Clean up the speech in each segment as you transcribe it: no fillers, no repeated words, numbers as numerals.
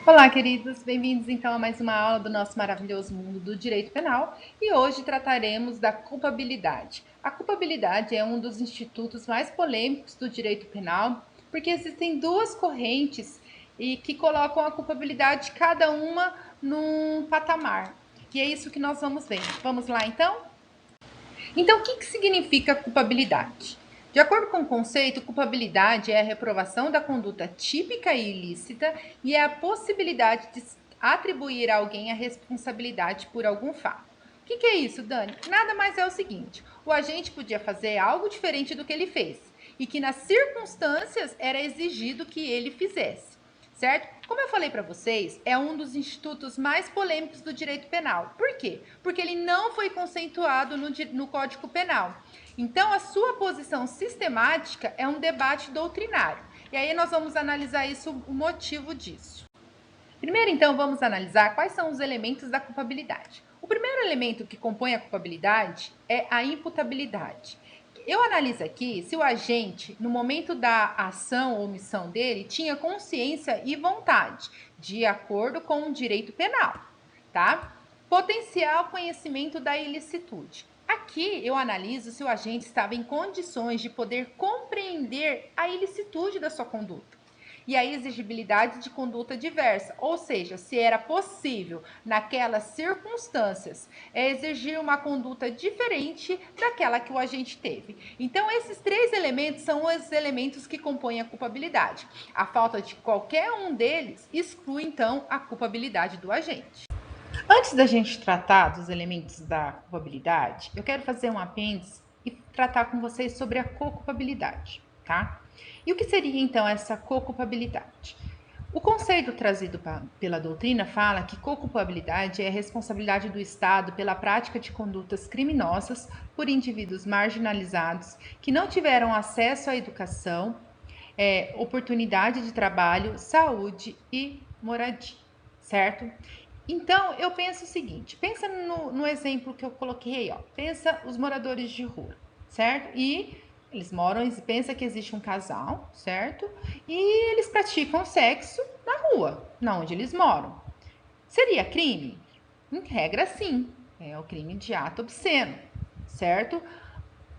Olá, queridos, bem-vindos então a mais uma aula do nosso maravilhoso mundo do direito penal e hoje trataremos da culpabilidade. A culpabilidade é um dos institutos mais polêmicos do direito penal porque existem duas correntes e que colocam a culpabilidade cada uma num patamar. E é isso que nós vamos ver. Vamos lá então? Então, o que significa culpabilidade? De acordo com o conceito, culpabilidade é a reprovação da conduta típica e ilícita e é a possibilidade de atribuir a alguém a responsabilidade por algum fato. O que é isso, Dani? Nada mais é o seguinte: o agente podia fazer algo diferente do que ele fez e que nas circunstâncias era exigido que ele fizesse. Certo? Como eu falei para vocês, é um dos institutos mais polêmicos do direito penal. Por quê? Porque ele não foi conceituado no Código Penal. Então, a sua posição sistemática é um debate doutrinário. E aí nós vamos analisar isso, o motivo disso. Primeiro, então, vamos analisar quais são os elementos da culpabilidade. O primeiro elemento que compõe a culpabilidade é a imputabilidade. Eu analiso aqui se o agente, no momento da ação ou omissão dele, tinha consciência e vontade, de acordo com o direito penal, tá? Potencial conhecimento da ilicitude. Aqui eu analiso se o agente estava em condições de poder compreender a ilicitude da sua conduta e a exigibilidade de conduta diversa, ou seja, se era possível, naquelas circunstâncias, exigir uma conduta diferente daquela que o agente teve. Então, esses três elementos são os elementos que compõem a culpabilidade. A falta de qualquer um deles exclui, então, a culpabilidade do agente. Antes da gente tratar dos elementos da culpabilidade, eu quero fazer um apêndice e tratar com vocês sobre a co-culpabilidade, tá? E o que seria então essa co-culpabilidade? O conceito trazido pela doutrina fala que co-culpabilidade é a responsabilidade do Estado pela prática de condutas criminosas por indivíduos marginalizados que não tiveram acesso à educação, oportunidade de trabalho, saúde e moradia, certo? Então, eu penso o seguinte, pensa no exemplo que eu coloquei aí, ó. Pensa os moradores de rua, certo? E eles moram, e pensa que existe um casal, certo? E eles praticam sexo na rua, na onde eles moram. Seria crime? Em regra, sim. É o crime de ato obsceno, certo?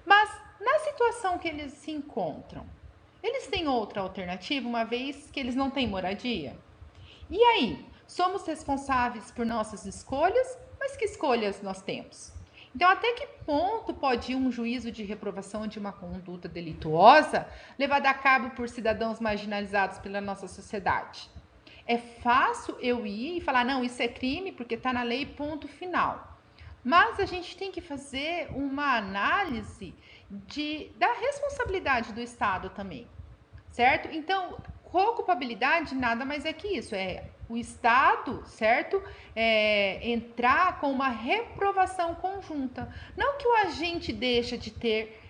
Mas na situação que eles se encontram, eles têm outra alternativa, uma vez que eles não têm moradia? E aí, somos responsáveis por nossas escolhas, mas que escolhas nós temos? Então, até que ponto pode um juízo de reprovação de uma conduta delituosa levada a cabo por cidadãos marginalizados pela nossa sociedade? É fácil eu ir e falar, não, isso é crime porque está na lei, ponto final. Mas a gente tem que fazer uma análise da responsabilidade do Estado também, certo? Então, co-culpabilidade nada mais é que isso, é o Estado, certo? Entrar com uma reprovação conjunta. Não que o agente deixa de ter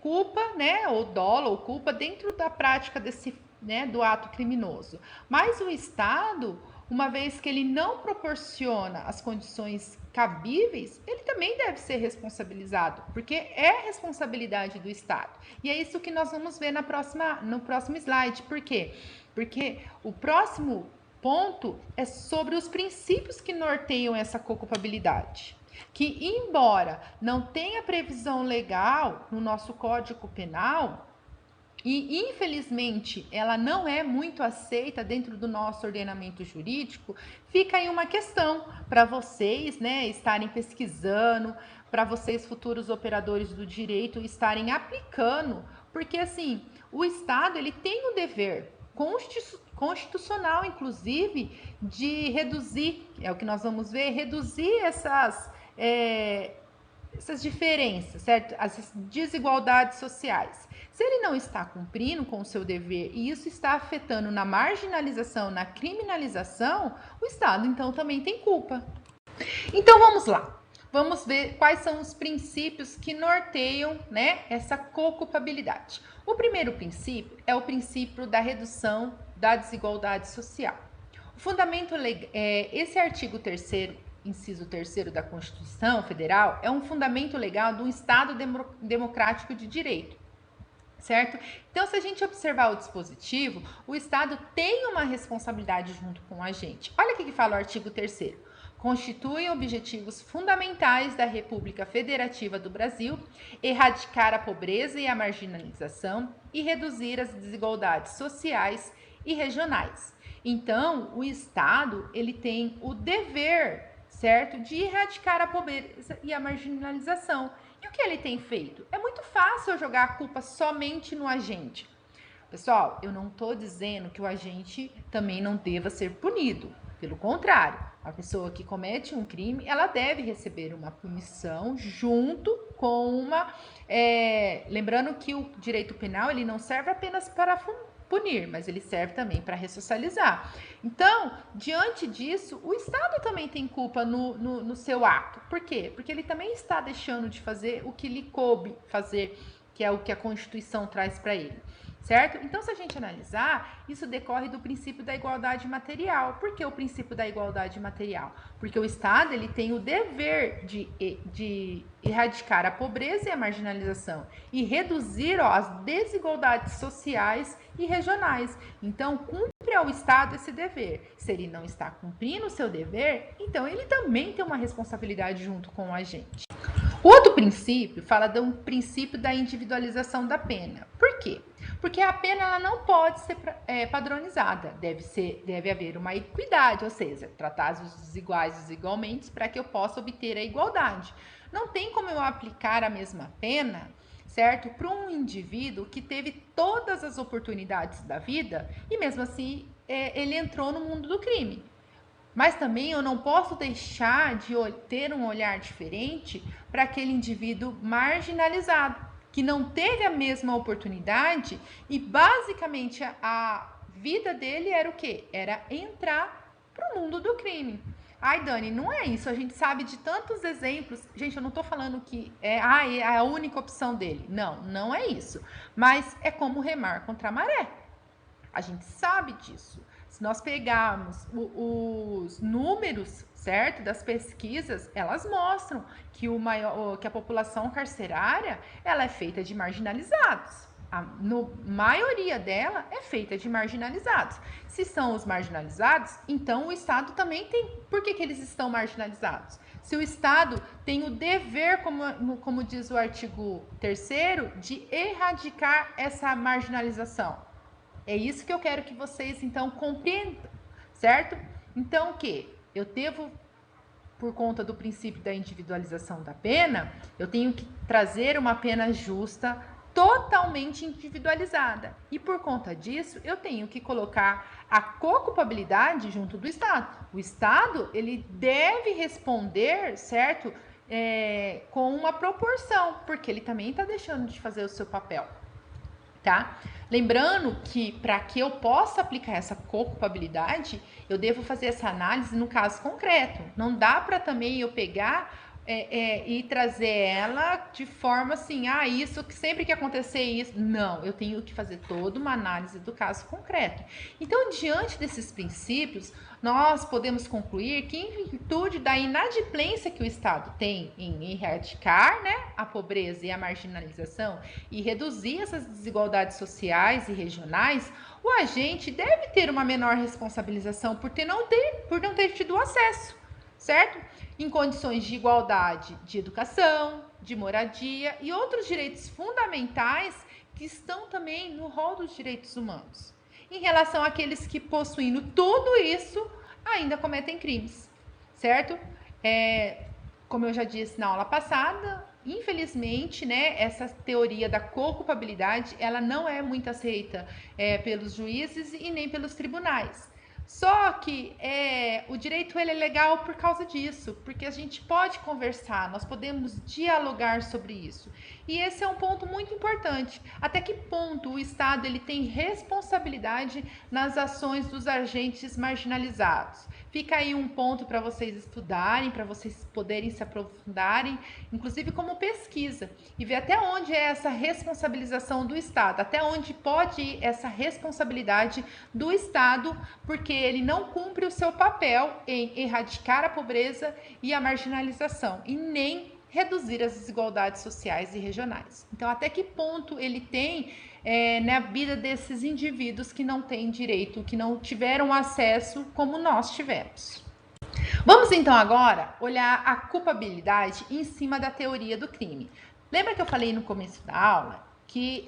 culpa, né, ou dolo ou culpa dentro da prática desse, né, do ato criminoso, mas o Estado, uma vez que ele não proporciona as condições cabíveis, ele também deve ser responsabilizado, porque é responsabilidade do Estado. E é isso que nós vamos ver no próximo slide. Por quê? Porque o próximo ponto é sobre os princípios que norteiam essa co-culpabilidade. Que, embora não tenha previsão legal no nosso Código Penal, e infelizmente ela não é muito aceita dentro do nosso ordenamento jurídico, fica aí uma questão para vocês, né, estarem pesquisando, para vocês futuros operadores do direito estarem aplicando, porque assim, o Estado ele tem o dever constitucional, inclusive, de reduzir, é o que nós vamos ver, reduzir essas diferenças, certo? As desigualdades sociais. Se ele não está cumprindo com o seu dever e isso está afetando na marginalização, na criminalização, o Estado então também tem culpa. Então vamos lá. Vamos ver quais são os princípios que norteiam, né, essa co-culpabilidade. O primeiro princípio é o princípio da redução da desigualdade social. O fundamento esse artigo 3º, inciso 3º da Constituição Federal, é um fundamento legal de um Estado democrático de direito. certo? Então, se a gente observar o dispositivo, o Estado tem uma responsabilidade junto com a gente. Olha o que fala o artigo 3º. Constituem objetivos fundamentais da República Federativa do Brasil erradicar a pobreza e a marginalização e reduzir as desigualdades sociais e regionais. Então, o Estado, ele tem o dever, certo, de erradicar a pobreza e a marginalização. E o que ele tem feito? É muito fácil eu jogar a culpa somente no agente. Pessoal, eu não estou dizendo que o agente também não deva ser punido. Pelo contrário, a pessoa que comete um crime, ela deve receber uma punição junto com uma... lembrando que o direito penal, ele não serve apenas para punir, mas ele serve também para ressocializar. Então, diante disso, o Estado também tem culpa no seu ato. Por quê? Porque ele também está deixando de fazer o que lhe coube fazer, que é o que a Constituição traz para ele. Certo? Então, se a gente analisar, isso decorre do princípio da igualdade material. Por que o princípio da igualdade material? Porque o Estado, ele tem o dever de erradicar a pobreza e a marginalização e reduzir as desigualdades sociais e regionais. Então, cumpre ao Estado esse dever. Se ele não está cumprindo o seu dever, então ele também tem uma responsabilidade junto com a gente. O outro princípio fala do princípio da individualização da pena. Por quê? Porque a pena ela não pode ser padronizada, deve haver uma equidade, ou seja, tratar os desiguais desigualmente para que eu possa obter a igualdade. Não tem como eu aplicar a mesma pena, certo, para um indivíduo que teve todas as oportunidades da vida e mesmo assim ele entrou no mundo do crime. Mas também eu não posso deixar de ter um olhar diferente para aquele indivíduo marginalizado, que não teve a mesma oportunidade e basicamente a vida dele era o quê? Era entrar para o mundo do crime. Ai, Dani, não é isso. A gente sabe de tantos exemplos. Gente, eu não tô falando que é a única opção dele. Não, não é isso. Mas é como remar contra a maré. A gente sabe disso. Se nós pegarmos os números, certo, das pesquisas, elas mostram que, que a população carcerária ela é feita de marginalizados. A maioria dela é feita de marginalizados. Se são os marginalizados, então o Estado também tem... Por que eles estão marginalizados? Se o Estado tem o dever, como diz o artigo 3º, de erradicar essa marginalização. É isso que eu quero que vocês, então, compreendam, certo? Então, o quê? Eu devo, por conta do princípio da individualização da pena, eu tenho que trazer uma pena justa, totalmente individualizada. E por conta disso, eu tenho que colocar a co-culpabilidade junto do Estado. O Estado, ele deve responder, certo? Com uma proporção, porque ele também está deixando de fazer o seu papel. Tá? Lembrando que para que eu possa aplicar essa co-culpabilidade, eu devo fazer essa análise no caso concreto. Não dá para também eu pegar e trazer ela de forma assim, isso que sempre que acontecer isso. Não, eu tenho que fazer toda uma análise do caso concreto. Então, diante desses princípios, nós podemos concluir que, em virtude da inadimplência que o Estado tem em erradicar, né, a pobreza e a marginalização e reduzir essas desigualdades sociais e regionais, o agente deve ter uma menor responsabilização por não ter tido acesso, certo? Em condições de igualdade de educação, de moradia e outros direitos fundamentais que estão também no rol dos direitos humanos. Em relação àqueles que, possuindo tudo isso, ainda cometem crimes, certo? Como eu já disse na aula passada, infelizmente, né, essa teoria da co-culpabilidade, ela não é muito aceita pelos juízes e nem pelos tribunais. Só que o direito ele é legal por causa disso, porque a gente pode conversar, nós podemos dialogar sobre isso. E esse é um ponto muito importante. Até que ponto o Estado ele tem responsabilidade nas ações dos agentes marginalizados? Fica aí um ponto para vocês estudarem, para vocês poderem se aprofundarem, inclusive como pesquisa, e ver até onde é essa responsabilização do Estado, até onde pode ir essa responsabilidade do Estado, porque ele não cumpre o seu papel em erradicar a pobreza e a marginalização, e nem reduzir as desigualdades sociais e regionais. Então, até que ponto ele tem na vida desses indivíduos que não têm direito, que não tiveram acesso como nós tivemos. Vamos então agora olhar a culpabilidade em cima da teoria do crime. Lembra que eu falei no começo da aula que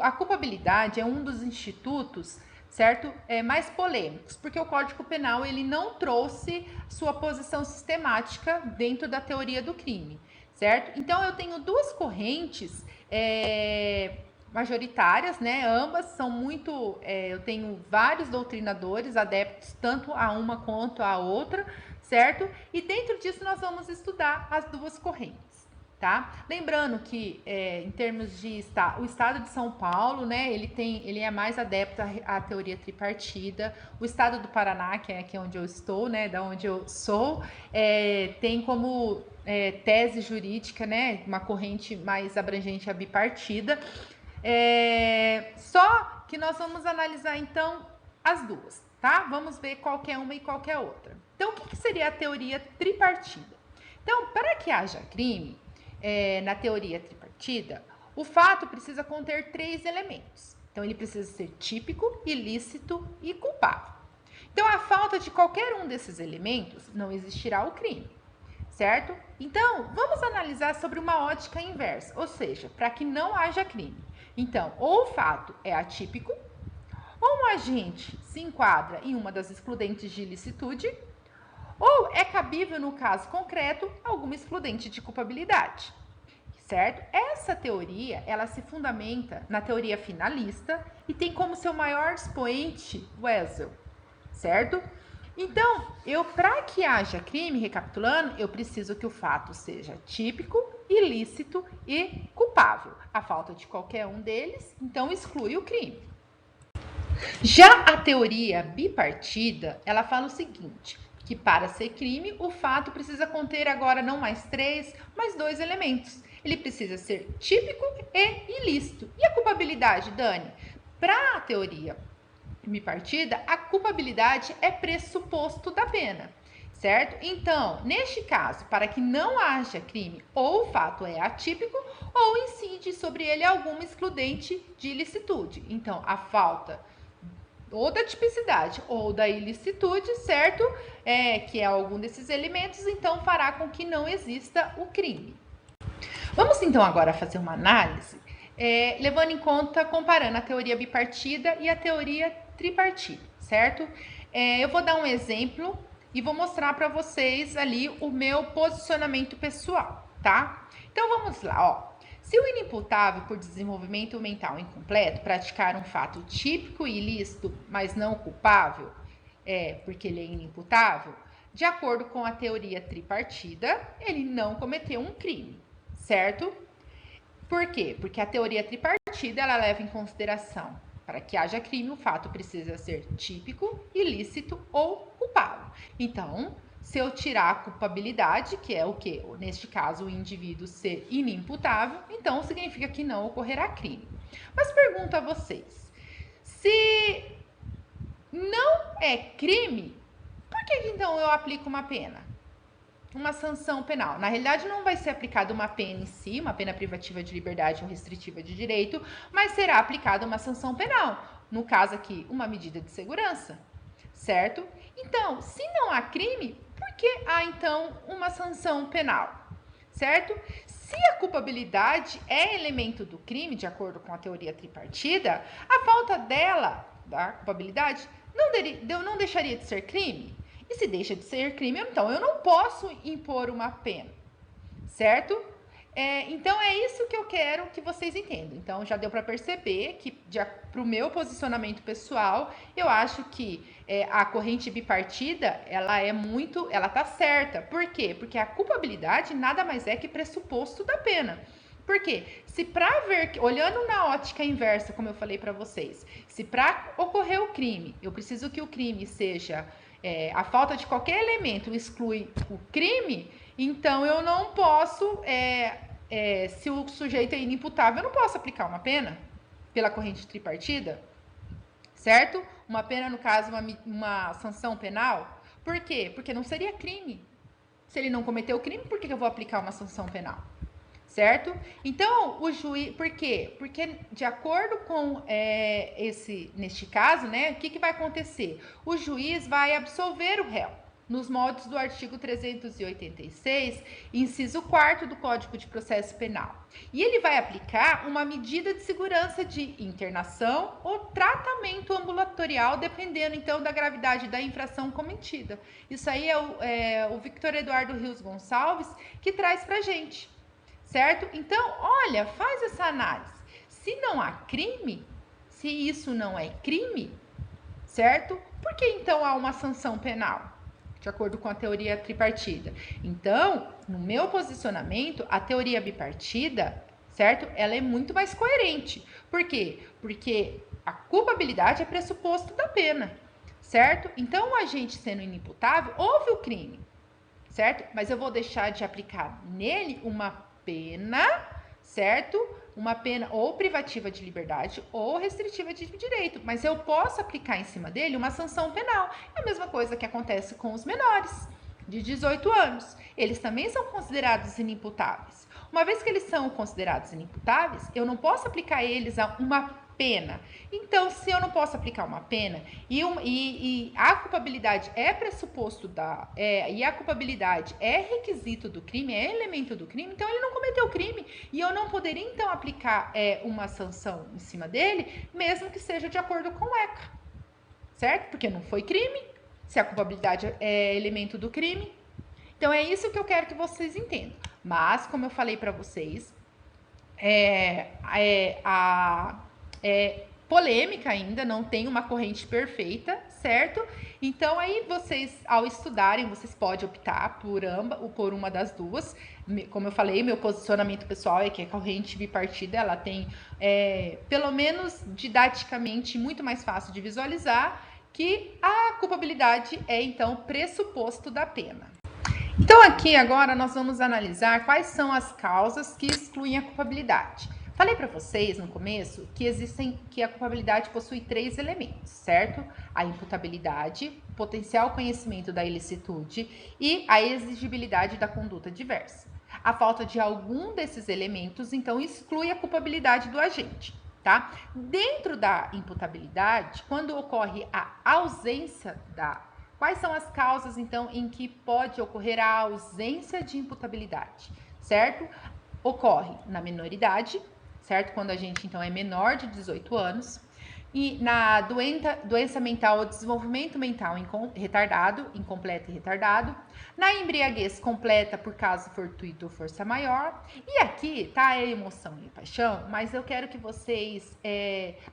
a culpabilidade é um dos institutos, certo? Mais polêmicos, porque o Código Penal ele não trouxe sua posição sistemática dentro da teoria do crime, certo? Então eu tenho duas correntes majoritárias, né? Ambas são muito. Eu tenho vários doutrinadores adeptos tanto a uma quanto a outra, certo? E dentro disso nós vamos estudar as duas correntes, tá? Lembrando que em termos de o estado de São Paulo, né? Ele é mais adepto à teoria tripartida. O estado do Paraná, que é aqui onde eu estou, né? Da onde eu sou, tem como tese jurídica, né? Uma corrente mais abrangente a bipartida. Só que nós vamos analisar então as duas, tá? Vamos ver qual é uma e qual é outra. Então, o que seria a teoria tripartida? Então, para que haja crime, na teoria tripartida, o fato precisa conter 3 elementos. Então, ele precisa ser típico, ilícito e culpável. Então, a falta de qualquer um desses elementos não existirá o crime, certo? Então, vamos analisar sobre uma ótica inversa, ou seja, para que não haja crime. Então, ou o fato é atípico, ou o agente se enquadra em uma das excludentes de ilicitude, ou é cabível, no caso concreto, alguma excludente de culpabilidade, certo? Essa teoria, ela se fundamenta na teoria finalista e tem como seu maior expoente Wessel, certo? Então, para que haja crime, recapitulando, eu preciso que o fato seja típico, ilícito e culpável. A falta de qualquer um deles, então, exclui o crime. Já a teoria bipartida, ela fala o seguinte, que para ser crime, o fato precisa conter agora não mais 3, mas 2 elementos. Ele precisa ser típico e ilícito. E a culpabilidade, Dani? Para a teoria bipartida, a culpabilidade é pressuposto da pena, certo? Então, neste caso, para que não haja crime, ou o fato é atípico, ou incide sobre ele alguma excludente de ilicitude. Então, a falta ou da tipicidade ou da ilicitude, certo? Que é algum desses elementos, então fará com que não exista o crime. Vamos então agora fazer uma análise, levando em conta, comparando a teoria bipartida e a teoria tripartida, certo? Eu vou dar um exemplo e vou mostrar para vocês ali o meu posicionamento pessoal, tá? Então vamos lá, ó. Se o inimputável por desenvolvimento mental incompleto praticar um fato típico e ilícito, mas não culpável, porque ele é inimputável, de acordo com a teoria tripartida, ele não cometeu um crime, certo? Por quê? Porque a teoria tripartida ela leva em consideração, para que haja crime, o fato precisa ser típico, ilícito ou culpável. Então, se eu tirar a culpabilidade, que é o quê? Neste caso, o indivíduo ser inimputável, então significa que não ocorrerá crime. Mas pergunto a vocês, se não é crime, por que então eu aplico uma pena? Uma sanção penal. Na realidade, não vai ser aplicada uma pena em si, uma pena privativa de liberdade ou restritiva de direito, mas será aplicada uma sanção penal. No caso aqui, uma medida de segurança, certo? Então, se não há crime, por que há então uma sanção penal? Certo? Se a culpabilidade é elemento do crime, de acordo com a teoria tripartida, a falta dela, da culpabilidade, não deixaria de ser crime? E se deixa de ser crime, então eu não posso impor uma pena, certo? Então é isso que eu quero que vocês entendam. Então já deu para perceber que, para o meu posicionamento pessoal, eu acho que a corrente bipartida ela tá certa. Por quê? Porque a culpabilidade nada mais é que pressuposto da pena. Por quê? Se para ver, olhando na ótica inversa, como eu falei para vocês, se para ocorrer o crime, eu preciso que o crime seja a falta de qualquer elemento exclui o crime, então eu não posso, se o sujeito é inimputável, eu não posso aplicar uma pena pela corrente tripartida, certo? Uma pena, no caso, uma sanção penal. Por quê? Porque não seria crime. Se ele não cometeu o crime, por que eu vou aplicar uma sanção penal? Certo? Então, o juiz... Por quê? Porque, de acordo com neste caso, né, o que vai acontecer? O juiz vai absolver o réu, nos moldes do artigo 386, inciso 4º do Código de Processo Penal. E ele vai aplicar uma medida de segurança de internação ou tratamento ambulatorial, dependendo, então, da gravidade da infração cometida. Isso aí é o Victor Eduardo Rios Gonçalves que traz pra gente. Certo? Então, olha, faz essa análise. Se não há crime, se isso não é crime, certo? Por que então há uma sanção penal? De acordo com a teoria tripartida. Então, no meu posicionamento, a teoria bipartida, certo? Ela é muito mais coerente. Por quê? Porque a culpabilidade é pressuposto da pena, certo? Então, o agente sendo inimputável, houve o crime, certo? Mas eu vou deixar de aplicar nele uma pena, certo? Uma pena ou privativa de liberdade ou restritiva de direito, mas eu posso aplicar em cima dele uma sanção penal. É a mesma coisa que acontece com os menores de 18 anos. Eles também são considerados inimputáveis. Uma vez que eles são considerados inimputáveis, eu não posso aplicar eles a uma pena. Então, se eu não posso aplicar uma pena e a culpabilidade é pressuposto e a culpabilidade é requisito do crime, é elemento do crime, então ele não cometeu o crime e eu não poderia então aplicar uma sanção em cima dele, mesmo que seja de acordo com o ECA, certo? Porque não foi crime, se a culpabilidade é elemento do crime. Então é isso que eu quero que vocês entendam. Mas, como eu falei para vocês, polêmica ainda, não tem uma corrente perfeita, certo? Então aí vocês, ao estudarem, vocês podem optar por uma das duas. Como eu falei, meu posicionamento pessoal é que a corrente bipartida, ela tem, pelo menos didaticamente, muito mais fácil de visualizar, que a culpabilidade é, então, pressuposto da pena. Então, aqui agora nós vamos analisar quais são as causas que excluem a culpabilidade. Falei para vocês no começo que a culpabilidade possui 3 elementos, certo? A imputabilidade, potencial conhecimento da ilicitude e a exigibilidade da conduta diversa. A falta de algum desses elementos, então, exclui a culpabilidade do agente, tá? Dentro da imputabilidade, quando ocorre a ausência da... Quais são as causas, então, em que pode ocorrer a ausência de imputabilidade, certo? Ocorre na menoridade, certo? Quando a gente, então, é menor de 18 anos. E na doença mental ou desenvolvimento mental retardado, incompleto e retardado. Na embriaguez completa por caso fortuito ou força maior. E aqui tá a emoção e a paixão, mas eu quero que vocês...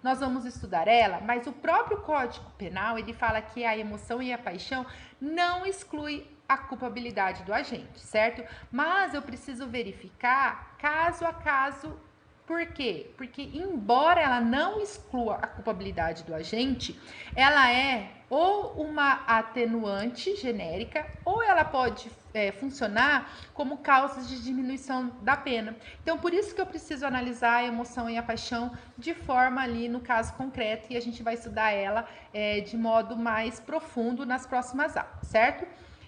nós vamos estudar ela, mas o próprio Código Penal, ele fala que a emoção e a paixão não exclui a culpabilidade do agente, certo? Mas eu preciso verificar caso a caso. Por quê? Porque, embora ela não exclua a culpabilidade do agente, ela é ou uma atenuante genérica, ou ela pode funcionar como causas de diminuição da pena. Então, por isso que eu preciso analisar a emoção e a paixão de forma ali no caso concreto, e a gente vai estudar ela de modo mais profundo nas próximas aulas, certo?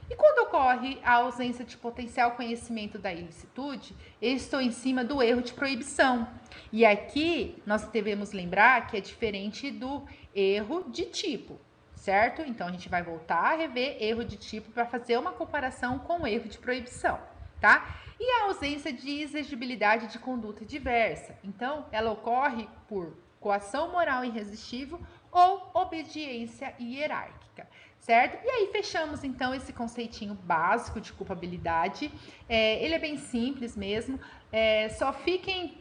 E quando ocorre a ausência de potencial conhecimento da ilicitude, eu estou em cima do erro de proibição. E aqui nós devemos lembrar que é diferente do erro de tipo, certo? Então a gente vai voltar a rever erro de tipo para fazer uma comparação com o erro de proibição, tá? E a ausência de exigibilidade de conduta diversa. Então, ela ocorre por coação moral irresistível ou obediência hierárquica, certo? E aí fechamos então esse conceitinho básico de culpabilidade. Ele é bem simples mesmo. Só fiquem,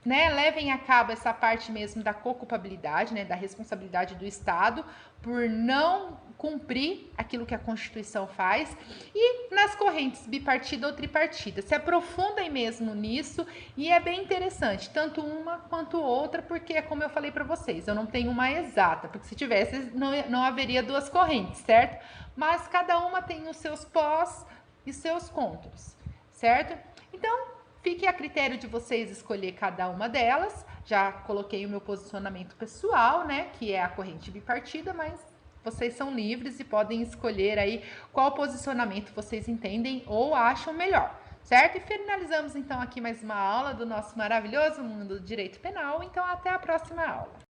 né, levem a cabo essa parte mesmo da co-culpabilidade, né, da responsabilidade do Estado por não cumprir aquilo que a Constituição faz, e nas correntes bipartida ou tripartida. Se aprofundem mesmo nisso, e é bem interessante, tanto uma quanto outra, porque é como eu falei para vocês, eu não tenho uma exata, porque se tivesse não haveria duas correntes, certo? Mas cada uma tem os seus pós e seus contras, certo? Então, fique a critério de vocês escolher cada uma delas. Já coloquei o meu posicionamento pessoal, né, que é a corrente bipartida, mas vocês são livres e podem escolher aí qual posicionamento vocês entendem ou acham melhor. Certo? E finalizamos então aqui mais uma aula do nosso maravilhoso mundo do direito penal. Então, até a próxima aula.